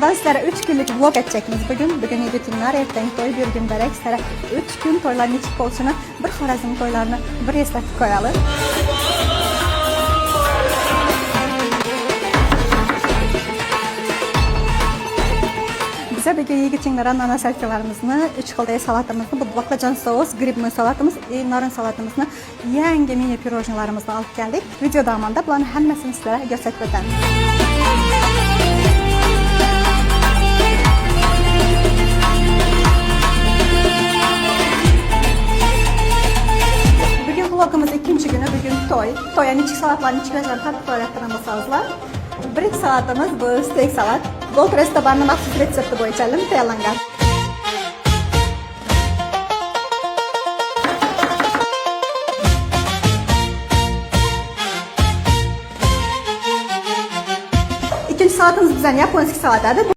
Ben sizlere 3 günlük vlog edeceğimiz bugün 7 günler, erten toy, bir gün börek. Sizlere 3 gün toyların içi olsuna, bir Xorazm toylarını bir eslatib koyalım. Bize bugün yigitçinlere nana salçalarımızı, 3 xilday salatamızı, bu baklacan sos, gribnoy salatamız, narın salatamızı, yangi mini pirojnilarımızı alıp geldik. Video davamında bunların hammasini sizlere gösterib o'tamiz. Vlogumuz ikinci günü, bugün toy. Toya niçik salatların içkilerden tatlı öğretmenimizsizler. Birinci salatımız bu steak salat. Gold restoranının maxsus resepti boyunca tayyorlangan. İkinci salatımız bizden Yaponski salatadır.